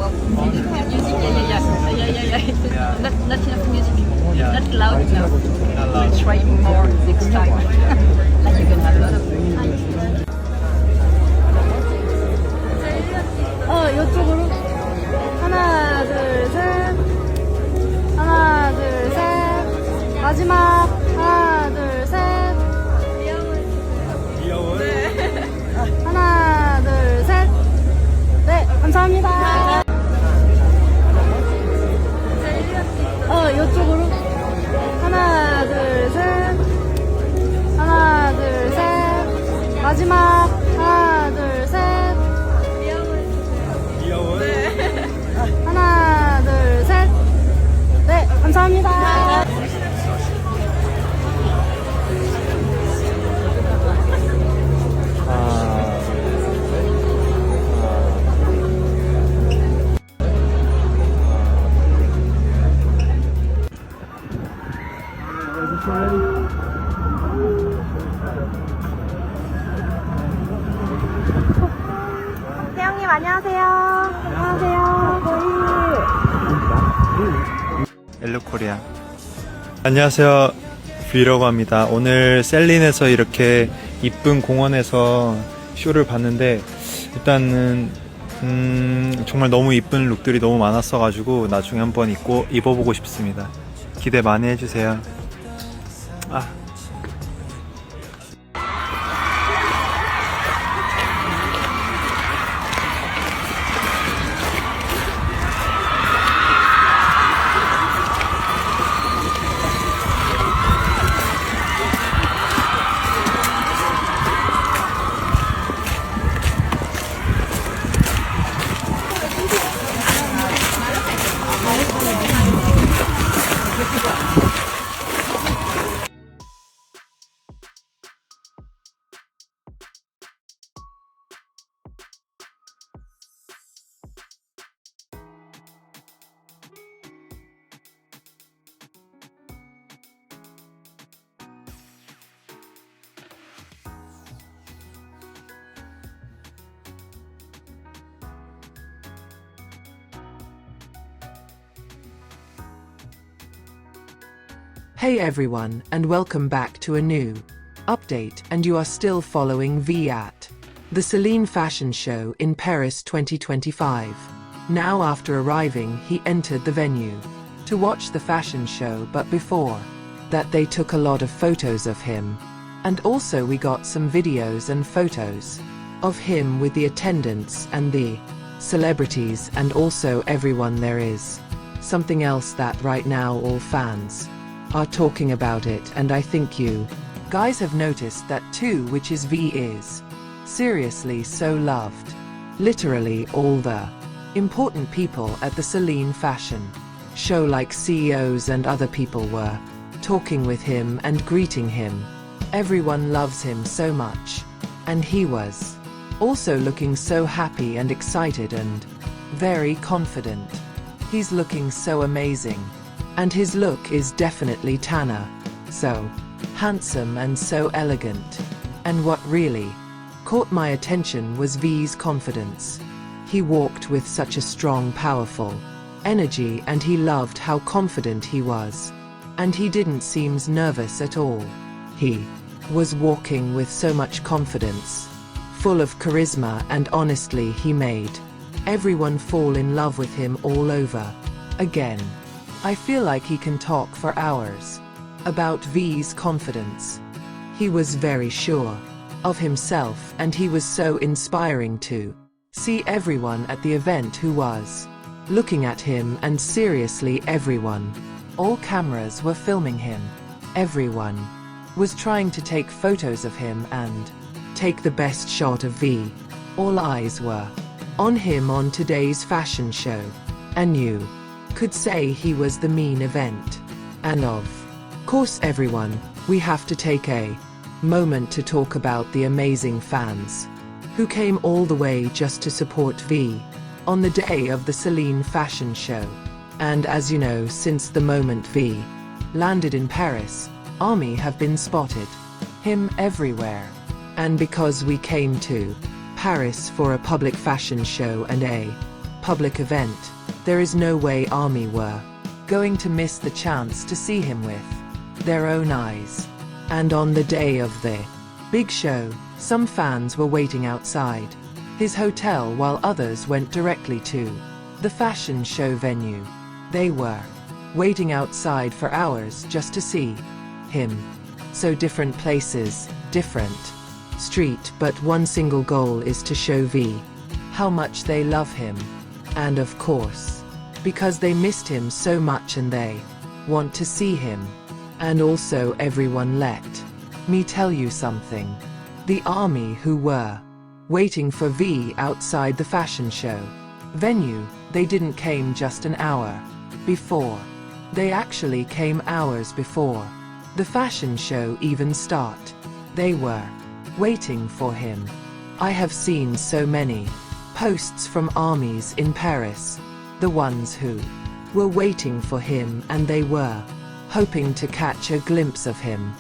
Music, yeah. Not enough music. Not loud enough. We'll try more next time. And you can have a lot of fun. 이쪽으로. 하나, 둘, 셋. 하나, 둘, 셋. 마지막. 하나, 둘, 셋. 하나, 둘, 셋. 네, 감사합니다. 이쪽으로. 하나, 둘, 셋. 하나, 둘, 셋. 마지막. 하나, 둘, 셋. 하나, 둘, 셋. 네, 감사합니다. 태영님 안녕하세요. 안녕하세요. 엘루코리아. 안녕하세요, V라고 합니다. 오늘 셀린에서 이렇게 이쁜 공원에서 쇼를 봤는데 일단은 정말 너무 이쁜 룩들이 너무 많았어가지고 나중에 한번 입어보고 싶습니다. 기대 많이 해주세요. Hey everyone, and welcome back to a new update, and you are still following V at the CELINE Fashion Show in Paris 2025. Now after arriving, he entered the venue to watch the fashion show, but before that they took a lot of photos of him. And also we got some videos and photos of him with the attendants and the celebrities and also everyone. There is something else that right now all fans are talking about it, and I think you guys have noticed that too, which is V is seriously so loved. Literally all the important people at the CELINE Fashion Show like CEOs and other people were talking with him and greeting him. Everyone loves him so much, and he was also looking so happy and excited and very confident. He's looking so amazing. And his look is definitely Tanner. So handsome and so elegant. And what really caught my attention was V's confidence. He walked with such a strong, powerful energy, and he loved how confident he was. And he didn't seem nervous at all. He was walking with so much confidence, full of charisma, and honestly he made everyone fall in love with him all over again. I feel like he can talk for hours about V's confidence. He was very sure of himself, and he was so inspiring to see everyone at the event who was looking at him, and seriously everyone. All cameras were filming him. Everyone was trying to take photos of him and take the best shot of V. All eyes were on him on today's fashion show. And you could say he was the main event. And of course everyone, we have to take a moment to talk about the amazing fans who came all the way just to support V on the day of the CELINE Fashion Show. And as you know, since the moment V landed in Paris, army have been spotted him everywhere. And because we came to Paris for a public fashion show and a public event, there is no way ARMY were going to miss the chance to see him with their own eyes. And on the day of the big show, some fans were waiting outside his hotel while others went directly to the fashion show venue. They were waiting outside for hours just to see him. So different places, different street, but one single goal is to show V how much they love him. And of course, because they missed him so much and they want to see him. And also everyone, let me tell you something. The ARMY who were waiting for V outside the fashion show venue, they didn't came just an hour before. They actually came hours before the fashion show even start. They were waiting for him. I have seen so many posts from ARMYs in Paris, the ones who were waiting for him and they were hoping to catch a glimpse of him.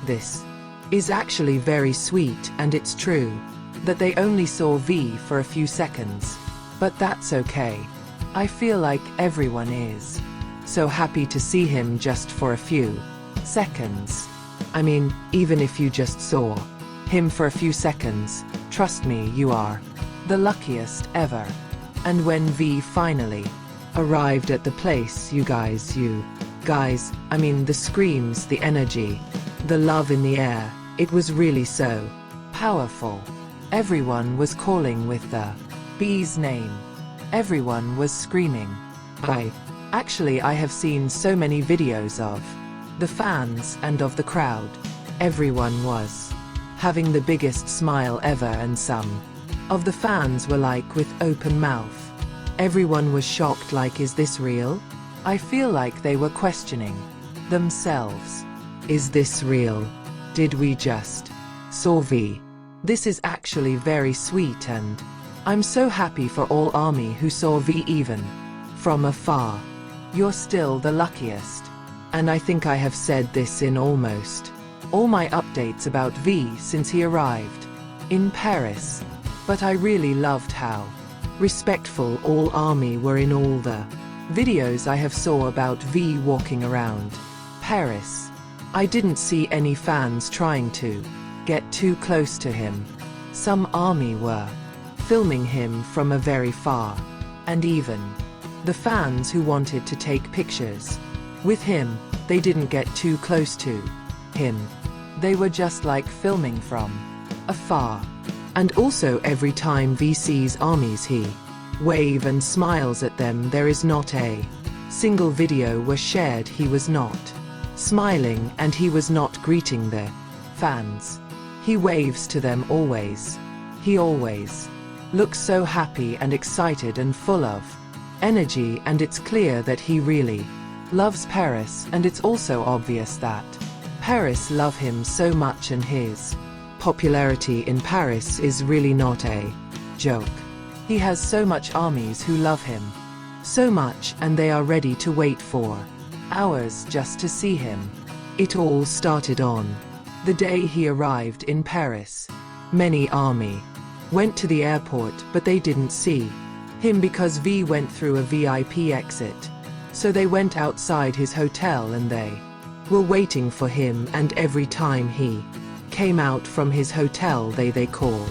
This is actually very sweet, and it's true that they only saw V for a few seconds. But that's okay. I feel like everyone is so happy to see him just for a few seconds. I mean, even if you just saw him for a few seconds, trust me, you are the luckiest ever. And when V finally arrived at the place, you guys, I mean, the screams, the energy, the love in the air, it was really so powerful. Everyone was calling with the B's name. Everyone was screaming. I have seen so many videos of the fans and of the crowd. Everyone was having the biggest smile ever, and some of the fans were like with open mouth. Everyone was shocked, like, is this real? I feel like they were questioning themselves. Is this real? Did we just saw V? This is actually very sweet, and I'm so happy for all ARMY who saw V even from afar. You're still the luckiest. And I think I have said this in almost all my updates about V since he arrived in Paris. But I really loved how respectful all ARMY were in all the videos I have saw about V walking around Paris. I didn't see any fans trying to get too close to him. Some ARMY were filming him from a very far, and even the fans who wanted to take pictures with him, they didn't get too close to him. They were just like filming from afar. And also every time V sees ARMYs, he wave and smiles at them. There is not a single video was shared he was not smiling and he was not greeting the fans. He waves to them always. He always looks so happy and excited and full of energy, and it's clear that he really loves Paris, and it's also obvious that Paris love him so much, and his popularity in Paris is really not a joke. He has so much ARMYs who love him so much, and they are ready to wait for hours just to see him. It all started on the day he arrived in Paris. Many ARMY went to the airport, but they didn't see him because V went through a VIP exit. So they went outside his hotel and they were waiting for him, and every time he came out from his hotel they call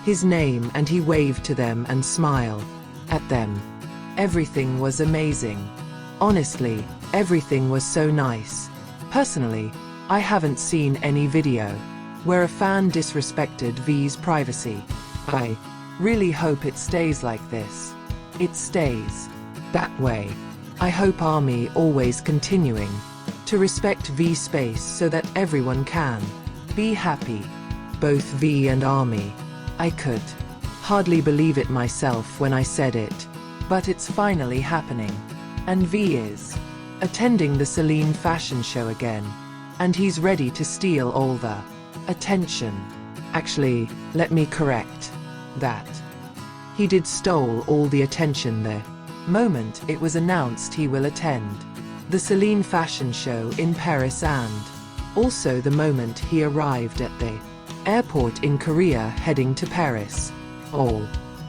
his name and he waved to them and smiled at them. Everything was amazing. Honestly, everything was so nice. Personally, I haven't seen any video where a fan disrespected V's privacy. I really hope it stays like this. It stays that way. I hope ARMY always continuing to respect V's space so that everyone can be happy. Both V and ARMY. I could hardly believe it myself when I said it, but it's finally happening. And V is attending the CELINE Fashion Show again, and he's ready to steal all the attention. Actually, let me correct that. He did stole all the attention the moment it was announced he will attend the CELINE Fashion Show in Paris, and also the moment he arrived at the airport in Korea heading to Paris. All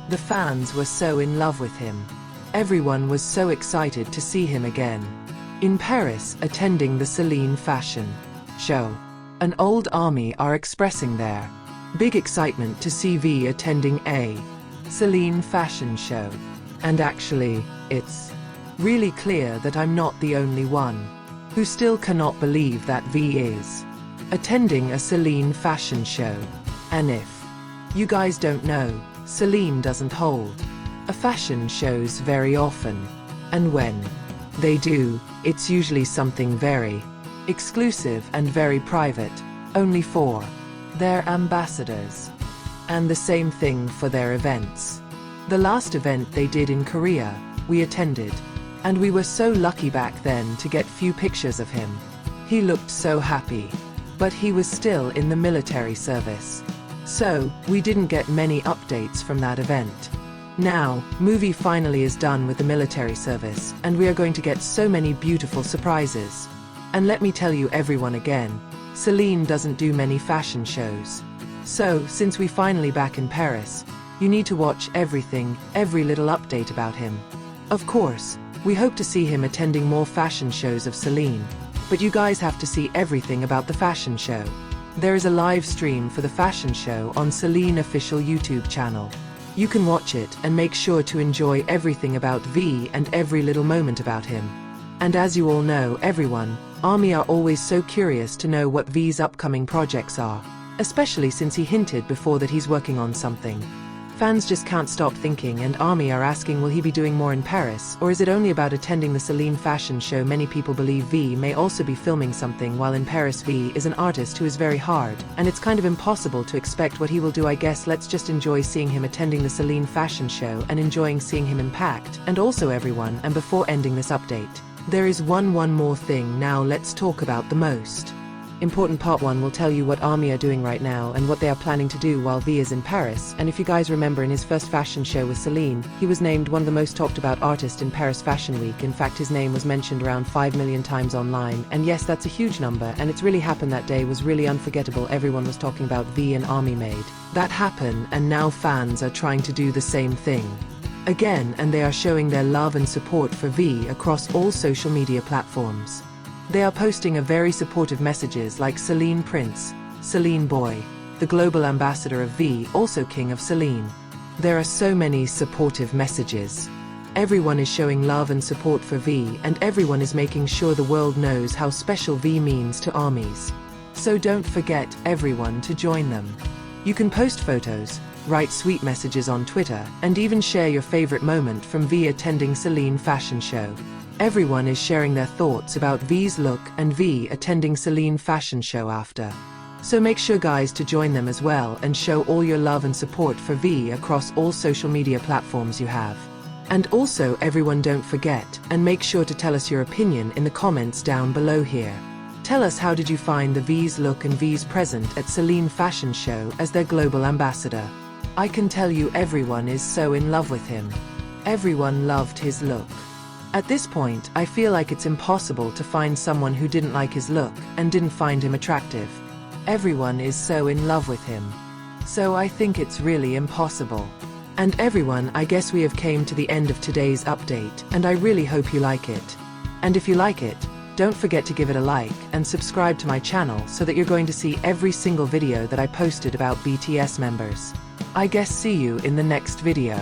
the fans were so in love with him. Everyone was so excited to see him again. In Paris, attending the CELINE Fashion Show. An old army are expressing their big excitement to see V attending a CELINE Fashion Show. And actually, it's really clear that I'm not the only one who still cannot believe that V is attending a CELINE Fashion Show. And if you guys don't know, CELINE doesn't hold a fashion shows very often. And when they do, it's usually something very exclusive and very private, only for their ambassadors. And the same thing for their events. The last event they did in Korea, we attended. And we were so lucky back then to get few pictures of him. He looked so happy. But he was still in the military service. So, we didn't get many updates from that event. Now, movie finally is done with the military service, and we are going to get so many beautiful surprises. And let me tell you everyone again, CELINE doesn't do many fashion shows. So, since we finally back in Paris, you need to watch everything, every little update about him. Of course, we hope to see him attending more fashion shows of CELINE, but you guys have to see everything about the fashion show. There is a live stream for the fashion show on CELINE official YouTube channel. You can watch it and make sure to enjoy everything about V and every little moment about him. And as you all know, everyone, ARMY are always so curious to know what V's upcoming projects are, especially since he hinted before that he's working on something. Fans just can't stop thinking, and ARMY are asking, will he be doing more in Paris, or is it only about attending the CELINE Fashion Show? Many people believe V may also be filming something while in Paris. V is an artist who is very hard, and it's kind of impossible to expect what he will do. I guess let's just enjoy seeing him attending the CELINE Fashion Show and enjoying seeing him impact, and also everyone. And before ending this update, there is one more thing. Now let's talk about the most important part. One will tell you what ARMY are doing right now and what they are planning to do while V is in Paris. And if you guys remember, in his first fashion show with CELINE, he was named one of the most talked about artists in Paris Fashion Week. In fact, his name was mentioned around 5 million times online. And yes, that's a huge number, and it's really happened. That day was really unforgettable. Everyone was talking about V, and ARMY made that happen, and now fans are trying to do the same thing again, and they are showing their love and support for V across all social media platforms. They are posting a very supportive messages like CELINE Prince, CELINE Boy, the global ambassador of V, also King of CELINE. There are so many supportive messages. Everyone is showing love and support for V, and everyone is making sure the world knows how special V means to armies. So don't forget, everyone, to join them. You can post photos, write sweet messages on Twitter, and even share your favorite moment from V attending CELINE Fashion Show. Everyone is sharing their thoughts about V's look and V attending CELINE Fashion Show after. So make sure, guys, to join them as well and show all your love and support for V across all social media platforms you have. And also, everyone, don't forget, and make sure to tell us your opinion in the comments down below here. Tell us, how did you find the V's look and V's present at CELINE Fashion Show as their global ambassador? I can tell you everyone is so in love with him. Everyone loved his look. At this point, I feel like it's impossible to find someone who didn't like his look and didn't find him attractive. Everyone is so in love with him. So I think it's really impossible. And everyone, I guess we have came to the end of today's update, and I really hope you like it. And if you like it, don't forget to give it a like and subscribe to my channel so that you're going to see every single video that I posted about BTS members. I guess see you in the next video.